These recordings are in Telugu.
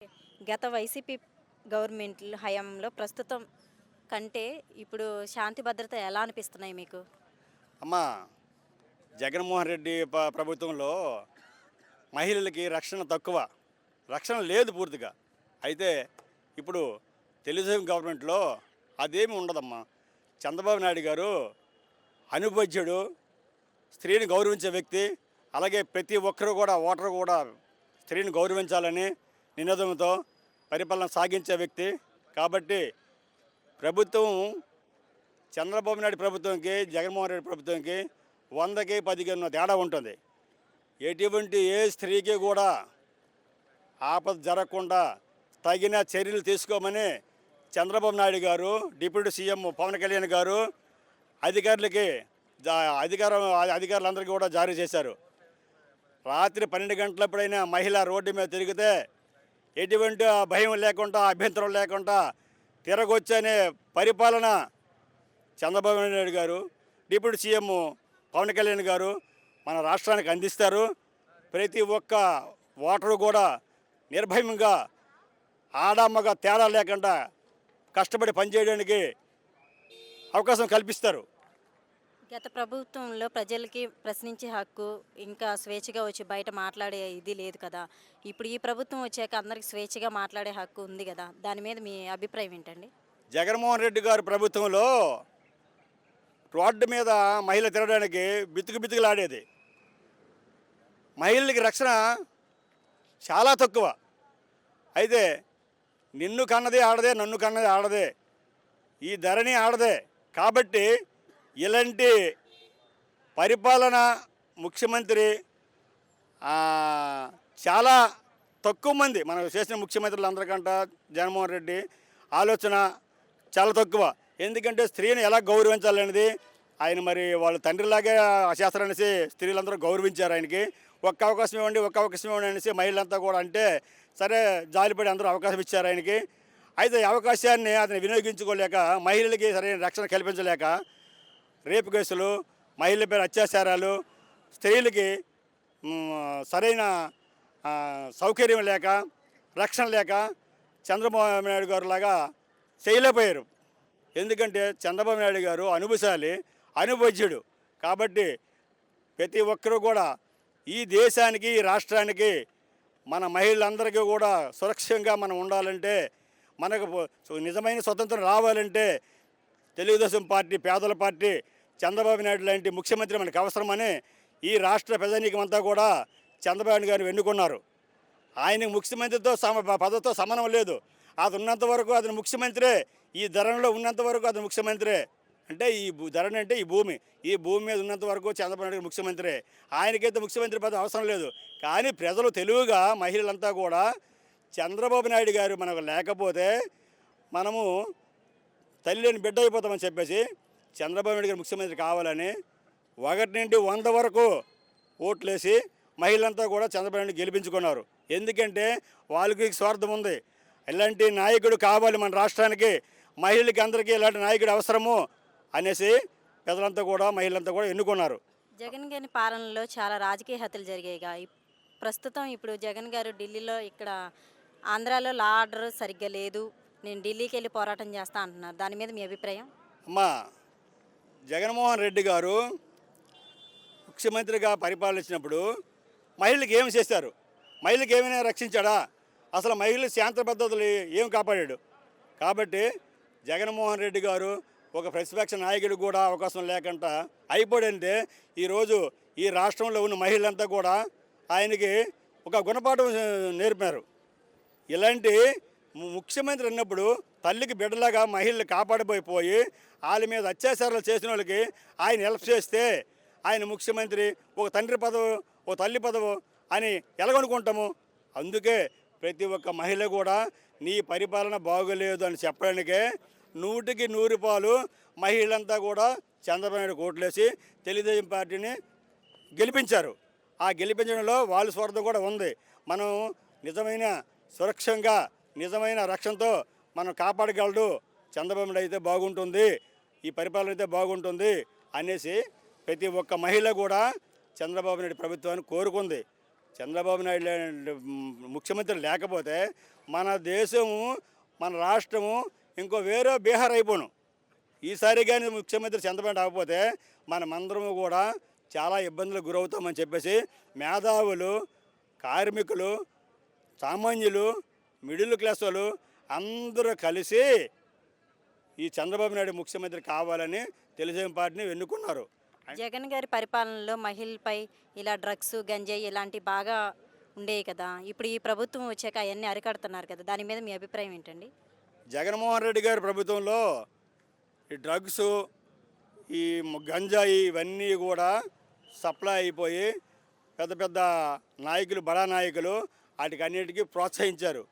గత వైసీపీ గవర్నమెంట్ హయాంలో ప్రస్తుతం కంటే ఇప్పుడు శాంతి భద్రత ఎలా అనిపిస్తున్నాయి మీకు? అమ్మా, జగన్మోహన్ రెడ్డి ప్రభుత్వంలో మహిళలకి రక్షణ తక్కువ, రక్షణ లేదు పూర్తిగా. అయితే ఇప్పుడు తెలుగుదేశం గవర్నమెంట్లో అదేమి ఉండదమ్మా. చంద్రబాబు నాయుడు గారు అనుభవజ్ఞుడు, స్త్రీని గౌరవించే వ్యక్తి. అలాగే ప్రతి ఒక్కరు కూడా, ఓటరు కూడా స్త్రీని గౌరవించాలని నినాదంతో పరిపాలన సాగించే వ్యక్తి. కాబట్టి ప్రభుత్వం చంద్రబాబు నాయుడు ప్రభుత్వంకి, జగన్మోహన్ రెడ్డి ప్రభుత్వంకి 100కి 10కి ఉన్న తేడా ఉంటుంది. ఎటువంటి ఏ స్త్రీకి కూడా ఆపద జరగకుండా తగిన చర్యలు తీసుకోమని చంద్రబాబు నాయుడు గారు, డిప్యూటీ సీఎం పవన్ కళ్యాణ్ గారు అధికారులకి అధికారులందరికీ కూడా జారీ చేశారు. రాత్రి 12 గంటలప్పుడైనా మహిళ రోడ్డు మీద తిరిగితే ఎటువంటి భయం లేకుండా, అభ్యంతరం లేకుండా తిరగొచ్చనే పరిపాలన చంద్రబాబు నాయుడు గారు, డిప్యూటీ సీఎం పవన్ కళ్యాణ్ గారు మన రాష్ట్రానికి అందిస్తారు. ప్రతి ఒక్క ఓటరు కూడా నిర్భయంగా, ఆడమ్మగా తేడా లేకుండా కష్టపడి పనిచేయడానికి అవకాశం కల్పిస్తారు. గత ప్రభుత్వంలో ప్రజలకి ప్రశ్నించే హక్కు, ఇంకా స్వేచ్ఛగా వచ్చి బయట మాట్లాడే ఇది లేదు కదా. ఇప్పుడు ఈ ప్రభుత్వం వచ్చాక అందరికి స్వేచ్ఛగా మాట్లాడే హక్కు ఉంది కదా. దాని మీద మీ అభిప్రాయం ఏంటండి? జగన్మోహన్ రెడ్డి గారి ప్రభుత్వంలో రోడ్డు మీద మహిళ తిరగడానికి బితుకులాడేది. మహిళలకి రక్షణ చాలా తక్కువ. అయితే నిన్ను కన్నది ఆడదే, నన్ను కన్నది ఆడదే, ఈ ధరణి ఆడదే. కాబట్టి ఇలాంటి పరిపాలన ముఖ్యమంత్రి చాలా తక్కువ మంది మనం చేసిన ముఖ్యమంత్రులందరికంటే జగన్మోహన్ రెడ్డి ఆలోచన చాలా తక్కువ. ఎందుకంటే స్త్రీని ఎలా గౌరవించాలనేది ఆయన మరి వాళ్ళ తండ్రిలాగే చేస్తారనేసి స్త్రీలందరూ గౌరవించారు ఆయనకి. ఒక్క అవకాశం ఇవ్వండి అనేసి మహిళలంతా కూడా అంటే సరే జాలిపడి అందరూ అవకాశం ఇచ్చారు ఆయనకి. అయితే ఈ అవకాశాన్ని అతను వినియోగించుకోలేక, మహిళలకి సరైన రక్షణ కల్పించలేక రేపు కేసులు, మహిళల పేరు అత్యాచారాలు, స్త్రీలకి సరైన సౌకర్యం లేక, రక్షణ లేక చంద్రబాబు నాయుడు గారు లాగా చేయలేకపోయారు. ఎందుకంటే చంద్రబాబు నాయుడు గారు అనుభవశాలి, అనుభవజ్ఞుడు. కాబట్టి ప్రతి ఒక్కరూ కూడా ఈ దేశానికి, ఈ రాష్ట్రానికి, మన మహిళలందరికీ కూడా సురక్షంగా మనం ఉండాలంటే, మనకు నిజమైన స్వతంత్రం రావాలంటే తెలుగుదేశం పార్టీ, పేదల పార్టీ, చంద్రబాబు నాయుడు లాంటి ముఖ్యమంత్రి మనకు అవసరమని ఈ రాష్ట్ర ప్రజానీకమంతా కూడా చంద్రబాబు నాయుడు గారిని ఎన్నుకున్నారు. ఆయన ముఖ్యమంత్రితో పదవితో సమానం లేదు. అది ఉన్నంత వరకు అతను ముఖ్యమంత్రే, ఈ ధరణిలో ఉన్నంత వరకు అతను ముఖ్యమంత్రే. అంటే ఈ ధరణి అంటే ఈ భూమి మీద ఉన్నంత వరకు చంద్రబాబు నాయుడు ముఖ్యమంత్రే. ఆయనకైతే ముఖ్యమంత్రి పదవి అవసరం లేదు. కానీ ప్రజలు తెలివిగా, మహిళలంతా కూడా చంద్రబాబు నాయుడు గారు మనకు లేకపోతే మనము తల్లిని బిడ్డ అయిపోతామని చెప్పేసి చంద్రబాబు నాయుడు గారు ముఖ్యమంత్రి కావాలని 1 నుండి 100 వరకు ఓట్లేసి మహిళలంతా కూడా చంద్రబాబు నాయుడు గెలిపించుకున్నారు. ఎందుకంటే వాళ్ళకి స్వార్థం ఉంది. ఇలాంటి నాయకుడు కావాలి మన రాష్ట్రానికి, మహిళలకి అందరికీ ఇలాంటి నాయకుడు అవసరము అనేసి ప్రజలంతా కూడా, మహిళలంతా కూడా ఎన్నుకున్నారు. జగన్ గారి పాలనలో చాలా రాజకీయ హత్యలు జరిగాయిగా. ప్రస్తుతం ఇప్పుడు జగన్ గారు ఢిల్లీలో, ఇక్కడ ఆంధ్రాలో లా ఆర్డర్ సరిగ్గా లేదు, నేను ఢిల్లీకి వెళ్ళి పోరాటం చేస్తా అంటున్నారు. దాని మీద మీ అభిప్రాయం? అమ్మా, జగన్మోహన్ రెడ్డి గారు ముఖ్యమంత్రిగా పరిపాలించినప్పుడు మహిళలకు ఏమి చేశారు? మహిళలకు ఏమైనా రక్షించాడా? అసలు మహిళల శాంతి భద్రతలు ఏం కాపాడాడు? కాబట్టి జగన్మోహన్ రెడ్డి గారు ఒక ప్రతిపక్ష నాయకుడు కూడా అవకాశం లేకుండా అయిపోయింటే ఈరోజు ఈ రాష్ట్రంలో ఉన్న మహిళలంతా కూడా ఆయనకి ఒక గుణపాఠం నేర్పారు. ఇలాంటి ముఖ్యమంత్రి ఉన్నప్పుడు తల్లికి బిడ్డలాగా మహిళలు కాపాడిపోయి వాళ్ళ మీద అత్యాచారాలు చేసిన వాళ్ళకి ఆయన హెల్ప్ చేస్తే ఆయన ముఖ్యమంత్రి, ఒక తండ్రి పదవు, ఒక తల్లి పదవు అని ఎలాగనుకుంటాము? అందుకే ప్రతి ఒక్క మహిళ కూడా నీ పరిపాలన బాగోలేదు అని చెప్పడానికే 100కి 100 పాలు మహిళలంతా కూడా చంద్రబాబు నాయుడు ఓట్లేసి తెలుగుదేశం పార్టీని గెలిపించారు. ఆ గెలిపించడంలో వాళ్ళ స్వార్థం కూడా ఉంది. మనం నిజమైన సురక్షంగా, నిజమైన రక్షణతో మనం కాపాడగలడు చంద్రబాబు నాయుడు అయితే బాగుంటుంది, ఈ పరిపాలన అయితే బాగుంటుంది అనేసి ప్రతి ఒక్క మహిళ కూడా చంద్రబాబు నాయుడు ప్రభుత్వాన్ని కోరుకుంది. చంద్రబాబు నాయుడు ముఖ్యమంత్రి లేకపోతే మన దేశము, మన రాష్ట్రము ఇంకో వేరే బీహార్ అయిపోను. ఈసారి కానీ ముఖ్యమంత్రి చంద్రబాబు రాకపోతే మనమందరము కూడా చాలా ఇబ్బందులకు గురవుతామని చెప్పేసి మేధావులు, కార్మికులు, సామాన్యులు, మిడిల్ క్లాస్ వాళ్ళు అందరూ కలిసి ఈ చంద్రబాబు నాయుడు ముఖ్యమంత్రి కావాలని తెలుగుదేశం పార్టీని ఎన్నుకున్నారు. జగన్ గారి పరిపాలనలో మహిళలపై ఇలా డ్రగ్స్, గంజాయి ఇలాంటివి బాగా ఉండేవి కదా. ఇప్పుడు ఈ ప్రభుత్వం వచ్చాక అవన్నీ అరికడుతున్నారు కదా. దాని మీద మీ అభిప్రాయం ఏంటండి? జగన్మోహన్ రెడ్డి గారి ప్రభుత్వంలో ఈ డ్రగ్స్, ఈ గంజాయి ఇవన్నీ కూడా సప్లై అయిపోయి పెద్ద పెద్ద నాయకులు, బడా నాయకులు వాటికి అన్నిటికీ ప్రోత్సహించారు.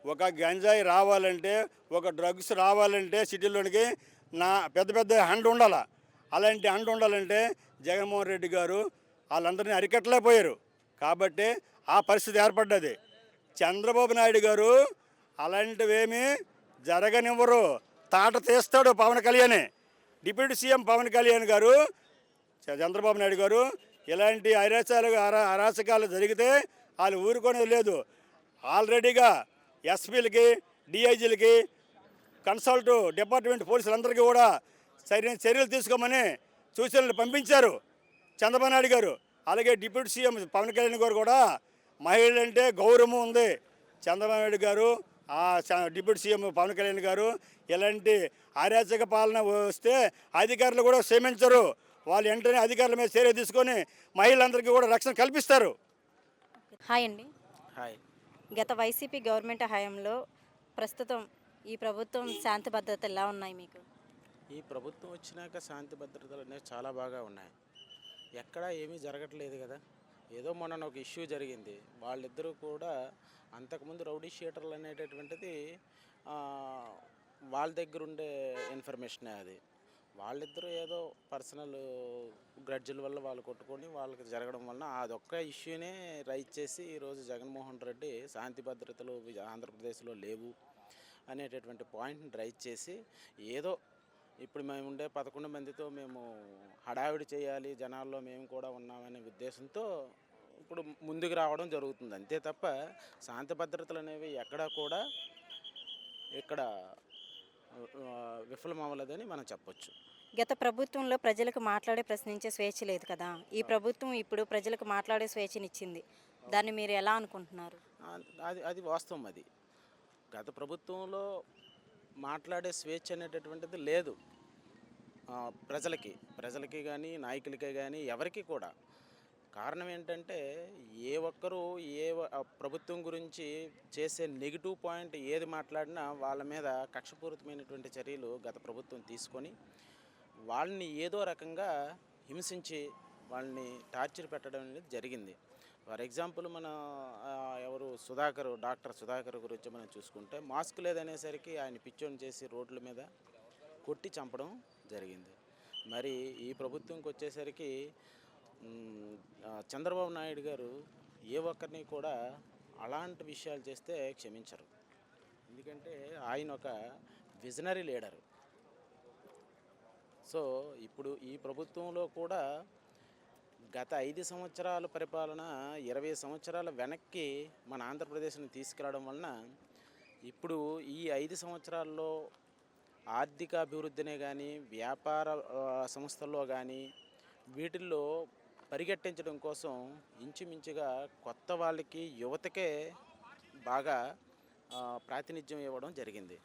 ఒక గంజాయి రావాలంటే, ఒక డ్రగ్స్ రావాలంటే సిటీలోనికి పెద్ద పెద్ద హండ్ ఉండాలి. అలాంటి హండ్ ఉండాలంటే జగన్మోహన్ రెడ్డి గారు వాళ్ళందరినీ అరికట్టలేకపోయారు. కాబట్టి ఆ పరిస్థితి ఏర్పడ్డది. చంద్రబాబు నాయుడు గారు అలాంటివేమీ జరగనివ్వరు. తాట తీస్తాడు పవన్ కళ్యాణ్. డిప్యూటీ సీఎం పవన్ కళ్యాణ్ గారు, చంద్రబాబు నాయుడు గారు ఇలాంటి అరాచకాలు జరిగితే వాళ్ళు ఊరుకునేది లేదు. ఆల్రెడీగా ఎస్పీలకి, డిఐజీలకి, కన్సల్ట్ డిపార్ట్మెంట్ పోలీసులందరికీ కూడా సరైన చర్యలు తీసుకోమని సూచనలు పంపించారు చంద్రబాబు నాయుడు గారు. అలాగే డిప్యూటీ సీఎం పవన్ కళ్యాణ్ గారు కూడా మహిళలంటే గౌరవం ఉంది. చంద్రబాబు నాయుడు గారు, డిప్యూటీ సీఎం పవన్ కళ్యాణ్ గారు ఇలాంటి అరాచక పాలన వస్తే అధికారులు కూడా క్షమించరు. వాళ్ళు వెంటనే అధికారుల మీద చర్య తీసుకొని మహిళలందరికీ కూడా రక్షణ కల్పిస్తారు. హాయ్ అండి. హాయ్. గత వైసీపీ గవర్నమెంట్ హయాంలో ప్రస్తుతం ఈ ప్రభుత్వం శాంతి భద్రతలు ఎలా ఉన్నాయి మీకు? ఈ ప్రభుత్వం వచ్చినాక శాంతి భద్రతలు అనేవి చాలా బాగా ఉన్నాయి. ఎక్కడా ఏమీ జరగట్లేదు కదా. ఏదో మొన్న ఒక ఇష్యూ జరిగింది. వాళ్ళిద్దరూ కూడా అంతకుముందు రౌడీ షీటర్లు అనేటటువంటిది వాళ్ళ దగ్గర ఉండే ఇన్ఫర్మేషనే అది. వాళ్ళిద్దరూ ఏదో పర్సనల్ గ్రడ్జుల వల్ల వాళ్ళు కొట్టుకొని వాళ్ళకి జరగడం వలన అదొక్క ఇష్యూనే రైజ్ చేసి ఈరోజు జగన్మోహన్ రెడ్డి శాంతి భద్రతలు ఆంధ్రప్రదేశ్లో లేవు అనేటటువంటి పాయింట్ని రైజ్ చేసి ఏదో ఇప్పుడు మేము ఉండే 11 మందితో మేము హడావిడి చేయాలి, జనాల్లో మేము కూడా ఉన్నామనే ఉద్దేశంతో ఇప్పుడు ముందుకు రావడం జరుగుతుంది. అంతే తప్ప శాంతి భద్రతలు అనేవి ఎక్కడా కూడా ఇక్కడ విఫలం అవ్వలేదని మనం చెప్పొచ్చు. గత ప్రభుత్వంలో ప్రజలకు మాట్లాడే, ప్రశ్నించే స్వేచ్ఛ లేదు కదా. ఈ ప్రభుత్వం ఇప్పుడు ప్రజలకు మాట్లాడే స్వేచ్ఛనిచ్చింది. దాన్ని మీరు ఎలా అనుకుంటున్నారు? అది అది వాస్తవం. అది గత ప్రభుత్వంలో మాట్లాడే స్వేచ్ఛ అనేటటువంటిది లేదు ప్రజలకి కానీ నాయకులకే కానీ ఎవరికి కూడా. కారణం ఏంటంటే ఏ ఒక్కరూ ప్రభుత్వం గురించి చేసే నెగిటివ్ పాయింట్ ఏది మాట్లాడినా వాళ్ళ మీద కక్షపూరితమైనటువంటి చర్యలు గత ప్రభుత్వం తీసుకొని వాళ్ళని ఏదో రకంగా హింసించి వాళ్ళని టార్చర్ పెట్టడం అనేది జరిగింది. ఫర్ ఎగ్జాంపుల్ మన డాక్టర్ సుధాకర్ గురించి మనం చూసుకుంటే మాస్క్ లేదనేసరికి ఆయన పిచ్చోని చేసి రోడ్ల మీద కొట్టి చంపడం జరిగింది. మరి ఈ ప్రభుత్వంకి వచ్చేసరికి చంద్రబాబు నాయుడు గారు ఏ ఒక్కరిని కూడా అలాంటి విషయాలు చేస్తే క్షమించరు. ఎందుకంటే ఆయన ఒక విజనరీ లీడరు. సో ఇప్పుడు ఈ ప్రభుత్వంలో కూడా గత 5 సంవత్సరాల పరిపాలన 20 సంవత్సరాల వెనక్కి మన ఆంధ్రప్రదేశ్ని తీసుకురావడం వలన ఇప్పుడు ఈ 5 సంవత్సరాల్లో ఆర్థిక అభివృద్ధినే కానీ, వ్యాపార సంస్థల్లో కానీ వీటిల్లో పరిగెట్టించడం కోసం ఇంచుమించుగా కొత్త వాళ్ళకి, యువతకే బాగా ప్రాతినిధ్యం ఇవ్వడం జరిగింది.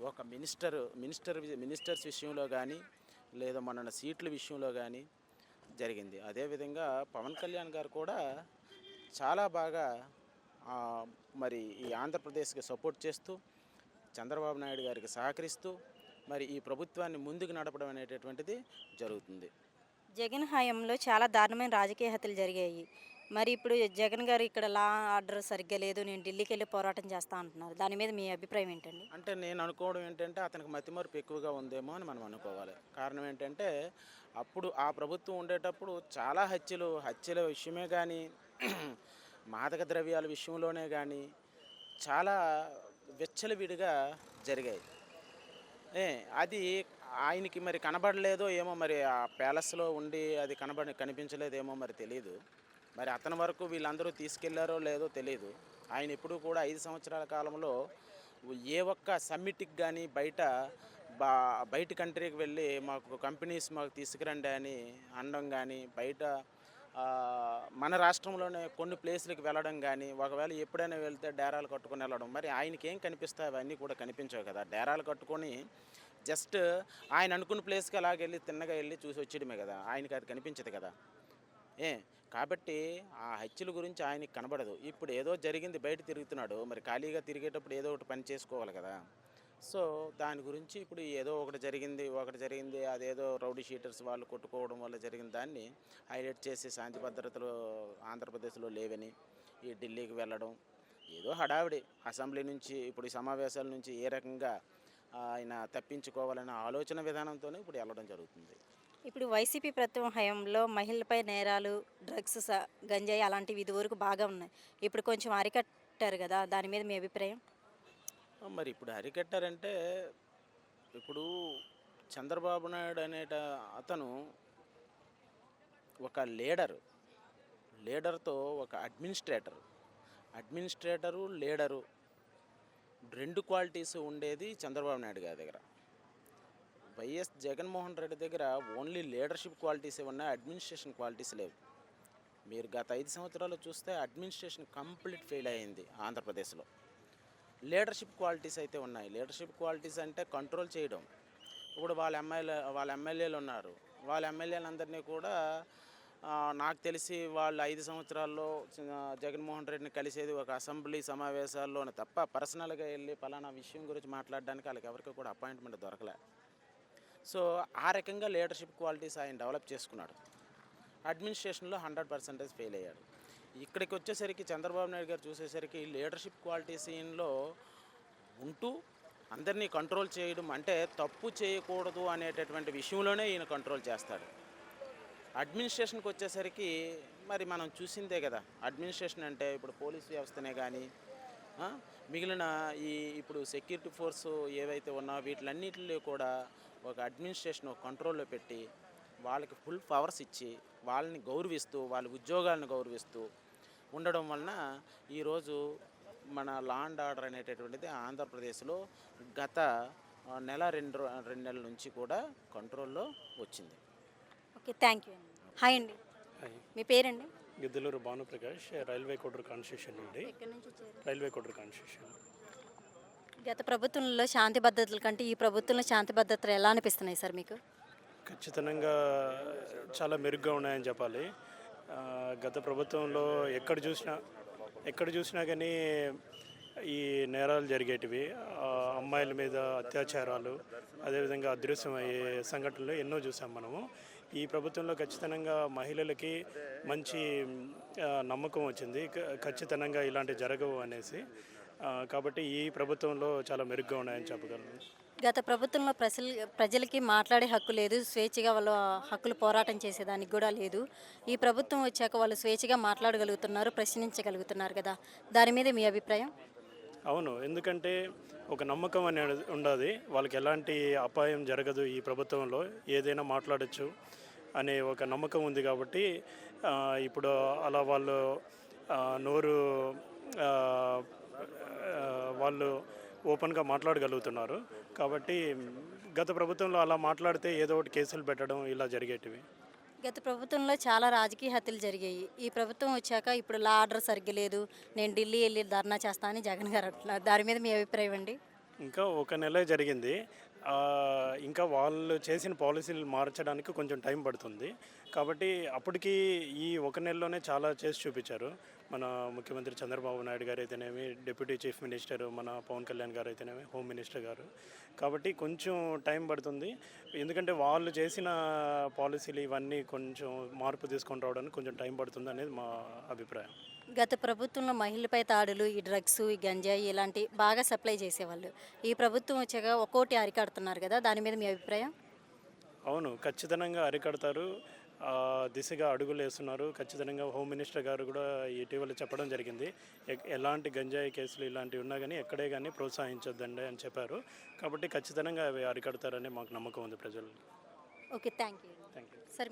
ఒక మినిస్టర్స్ విషయంలో కానీ లేదా మన సీట్ల విషయంలో కానీ జరిగింది. అదేవిధంగా పవన్ కళ్యాణ్ గారు కూడా చాలా బాగా మరి ఈ ఆంధ్రప్రదేశ్కి సపోర్ట్ చేస్తూ చంద్రబాబు నాయుడు గారికి సహకరిస్తూ మరి ఈ ప్రభుత్వాన్ని ముందుకు నడపడం అనేటటువంటిది జరుగుతుంది. జగన్ హయాంలో చాలా దారుణమైన రాజకీయ హత్యలు జరిగాయి. మరి ఇప్పుడు జగన్ గారు ఇక్కడ లా ఆర్డర్ సరిగ్గా లేదు, నేను ఢిల్లీకి వెళ్ళి పోరాటం చేస్తా అంటున్నారు. దాని మీద మీ అభిప్రాయం ఏంటండి? అంటే నేను అనుకోవడం ఏంటంటే అతనికి మతిమరుపు ఎక్కువగా ఉందేమో అని మనం అనుకోవాలి. కారణం ఏంటంటే అప్పుడు ఆ ప్రభుత్వం ఉండేటప్పుడు చాలా హత్యల విషయమే కానీ మాదక ద్రవ్యాల విషయంలోనే కానీ చాలా విచ్చలవిడిగా జరిగాయి. అది ఆయనకి మరి కనబడలేదో ఏమో, మరి ఆ ప్యాలెస్లో ఉండి అది కనిపించలేదేమో మరి తెలియదు. మరి అతని వరకు వీళ్ళందరూ తీసుకెళ్లారో లేదో తెలియదు. ఆయన ఎప్పుడూ కూడా 5 సంవత్సరాల కాలంలో ఏ ఒక్క సమ్మిట్కి కానీ బయట కంట్రీకి వెళ్ళి మాకు కంపెనీస్ మాకు తీసుకురండి అని అనడం కానీ, బయట మన రాష్ట్రంలోనే కొన్ని ప్లేసులకు వెళ్ళడం కానీ, ఒకవేళ ఎప్పుడైనా వెళ్తే డేరాలు కట్టుకొని వెళ్ళడం. మరి ఆయనకి ఏం కనిపిస్తాయి? అవన్నీ కూడా కనిపించవు కదా. డేరాలు కట్టుకొని జస్ట్ ఆయన అనుకున్న ప్లేస్కి అలాగెళ్ళి తిన్నగా వెళ్ళి చూసి వచ్చేయడమే కదా. ఆయనకి అది కనిపించదు కదా. కాబట్టి ఆ హత్యల గురించి ఆయనకి కనబడదు. ఇప్పుడు ఏదో జరిగింది, బయట తిరుగుతున్నాడు, మరి ఖాళీగా తిరిగేటప్పుడు ఏదో ఒకటి పని చేసుకోవాలి కదా. సో దాని గురించి ఇప్పుడు ఏదో ఒకటి జరిగింది అదేదో రౌడీ షీటర్స్ వాళ్ళు కొట్టుకోవడం వల్ల జరిగిన దాన్ని హైలైట్ చేసి శాంతి భద్రతలు ఆంధ్రప్రదేశ్లో లేవని ఈ ఢిల్లీకి వెళ్ళడం, ఏదో హడావిడి అసెంబ్లీ నుంచి ఇప్పుడు ఈ సమావేశాల నుంచి ఏ రకంగా ఆయన తప్పించుకోవాలనే ఆలోచన విధానంతోనే ఇప్పుడు వెళ్ళడం జరుగుతుంది. ఇప్పుడు వైసీపీ ప్రభుత్వం హయాంలో మహిళలపై నేరాలు, డ్రగ్స్, గంజాయి అలాంటివి ఇదివరకు బాగా ఉన్నాయి. ఇప్పుడు కొంచెం అరికట్టారు కదా, దాని మీద మీ అభిప్రాయం? మరి ఇప్పుడు అరికట్టారంటే, ఇప్పుడు చంద్రబాబు నాయుడు అతను ఒక లీడర్తో ఒక అడ్మినిస్ట్రేటరు లీడరు 2 క్వాలిటీస్ ఉండేది చంద్రబాబు నాయుడు గారి దగ్గర. వైఎస్ జగన్మోహన్ రెడ్డి దగ్గర ఓన్లీ లీడర్షిప్ క్వాలిటీసే ఉన్నాయి, అడ్మినిస్ట్రేషన్ క్వాలిటీస్ లేవు. మీరు గత 5 సంవత్సరాలు చూస్తే అడ్మినిస్ట్రేషన్ కంప్లీట్ ఫెయిల్ అయ్యింది ఆంధ్రప్రదేశ్లో. లీడర్షిప్ క్వాలిటీస్ అయితే ఉన్నాయి. లీడర్షిప్ క్వాలిటీస్ అంటే కంట్రోల్ చేయడం. ఇప్పుడు వాళ్ళ ఎమ్మెల్యేలు ఉన్నారు. వాళ్ళ ఎమ్మెల్యేలందరినీ కూడా నాకు తెలిసి వాళ్ళు 5 సంవత్సరాల్లో జగన్మోహన్ రెడ్డిని కలిసేది ఒక అసెంబ్లీ సమావేశాల్లోనే తప్ప పర్సనల్గా వెళ్ళి పలానా విషయం గురించి మాట్లాడడానికి వాళ్ళకి ఎవరికి కూడా అపాయింట్మెంట్ దొరకలే. సో ఆ రకంగా లీడర్షిప్ క్వాలిటీస్ ఆయన డెవలప్ చేసుకున్నాడు. అడ్మినిస్ట్రేషన్లో 100% ఫెయిల్ అయ్యాడు. ఇక్కడికి వచ్చేసరికి చంద్రబాబు నాయుడు గారు చూసేసరికి లీడర్షిప్ క్వాలిటీస్లో ఉంటూ అందరినీ కంట్రోల్ చేయడం, అంటే తప్పు చేయకూడదు అనేటటువంటి విషయంలోనే ఈయన కంట్రోల్ చేస్తాడు. అడ్మినిస్ట్రేషన్కి వచ్చేసరికి మరి మనం చూసిందే కదా. అడ్మినిస్ట్రేషన్ అంటే ఇప్పుడు పోలీస్ వ్యవస్థనే కానీ మిగిలిన ఇప్పుడు సెక్యూరిటీ ఫోర్స్ ఏవైతే ఉన్నాయో వీటిలన్నిటిలో కూడా ఒక అడ్మినిస్ట్రేషన్ ఒక కంట్రోల్లో పెట్టి వాళ్ళకి ఫుల్ పవర్స్ ఇచ్చి వాళ్ళని గౌరవిస్తూ వాళ్ళ ఉద్యోగాలను గౌరవిస్తూ ఉండడం వలన ఈరోజు మన లా అండ్ ఆర్డర్ అనేటటువంటిది ఆంధ్రప్రదేశ్లో గత రెండు నెలల నుంచి కూడా కంట్రోల్లో వచ్చింది. ఓకే, థ్యాంక్ యూ అండి. హాయ్ అండి, మీ పేరండి? గిద్దలూరు భానుప్రకాష్, రైల్వే కోడూరు కాన్స్టిట్యూషన్ నుండి. ఎక్కడి నుంచి వచ్చారు? Railway Koduru constitution. గత ప్రభుత్వంలో శాంతి భద్రతల కంటే ఈ ప్రభుత్వంలో శాంతి భద్రతలు ఎలా అనిపిస్తున్నాయి సార్ మీకు? ఖచ్చితంగా చాలా మెరుగ్గా ఉన్నాయని చెప్పాలి. గత ప్రభుత్వంలో ఎక్కడ చూసినా కానీ ఈ నేరాలు జరిగేటివి, అమ్మాయిల మీద అత్యాచారాలు, అదేవిధంగా అదృశ్యమయ్యే సంఘటనలు ఎన్నో చూసాం మనము. ఈ ప్రభుత్వంలో ఖచ్చితంగా మహిళలకి మంచి నమ్మకం వచ్చింది, ఖచ్చితంగా ఇలాంటి జరగవు అనేసి. కాబట్టి ఈ ప్రభుత్వంలో చాలా మెరుగ్గా ఉన్నాయని చెప్పగలను. గత ప్రభుత్వంలో ప్రజలకి మాట్లాడే హక్కు లేదు, స్వేచ్ఛగా వాళ్ళు హక్కులు పోరాటం చేసేదానికి కూడా లేదు. ఈ ప్రభుత్వం వచ్చాక వాళ్ళు స్వేచ్ఛగా మాట్లాడగలుగుతున్నారు, ప్రశ్నించగలుగుతున్నారు కదా, దాని మీద మీ అభిప్రాయం? అవును, ఎందుకంటే ఒక నమ్మకం అనేది ఉండాలి, వాళ్ళకి ఎలాంటి అపాయం జరగదు, ఈ ప్రభుత్వంలో ఏదైనా మాట్లాడచ్చు అనే ఒక నమ్మకం ఉంది. కాబట్టి ఇప్పుడు అలా వాళ్ళు ఓపెన్గా మాట్లాడగలుగుతున్నారు. కాబట్టి గత ప్రభుత్వంలో అలా మాట్లాడితే ఏదో ఒకటి కేసులు పెట్టడం ఇలా జరిగేటివి. గత ప్రభుత్వంలో చాలా రాజకీయ హత్యలు జరిగాయి. ఈ ప్రభుత్వం వచ్చాక ఇప్పుడు లా ఆర్డర్ సరిగ్గా లేదు, నేను ఢిల్లీ వెళ్ళి ధర్నా చేస్తానని జగన్ గారు అంటున్నారు, దాని మీద మీ అభిప్రాయం అండి? ఇంకా 1 నెల జరిగింది, ఇంకా వాళ్ళు చేసిన పాలసీలు మార్చడానికి కొంచెం టైం పడుతుంది. కాబట్టి అప్పటికి ఈ 1 నెలలోనే చాలా చేసి చూపించారు. మన ముఖ్యమంత్రి చంద్రబాబు నాయుడు గారు అయితేనేమి, డిప్యూటీ చీఫ్ మినిస్టర్ మన పవన్ కళ్యాణ్ గారు అయితేనేమి, హోమ్ మినిస్టర్ గారు. కాబట్టి కొంచెం టైం పడుతుంది, ఎందుకంటే వాళ్ళు చేసిన పాలసీలు ఇవన్నీ కొంచెం మార్పు తీసుకొని రావడానికి కొంచెం టైం పడుతుంది అనేది మా అభిప్రాయం. గత ప్రభుత్వంలో మహిళలపై తాడులు, ఈ డ్రగ్స్, ఈ గంజాయి ఇలాంటి బాగా సప్లై చేసేవాళ్ళు. ఈ ప్రభుత్వం వచ్చాక ఒక్కోటి అరికడుతున్నారు కదా, దాని మీద మీ అభిప్రాయం? అవును, ఖచ్చితంగా అరికడతారు, దిశగా అడుగులు వేస్తున్నారు. ఖచ్చితంగా హోమ్ మినిస్టర్ గారు కూడా ఇటీవల చెప్పడం జరిగింది, ఎలాంటి గంజాయి కేసులు ఇలాంటివి ఉన్నా కానీ ఎక్కడే కానీ ప్రోత్సహించొద్దండి అని చెప్పారు. కాబట్టి ఖచ్చితంగా అవి అరికడతారని మాకు నమ్మకం ఉంది ప్రజలు. Okay, thank you. Thank you sir.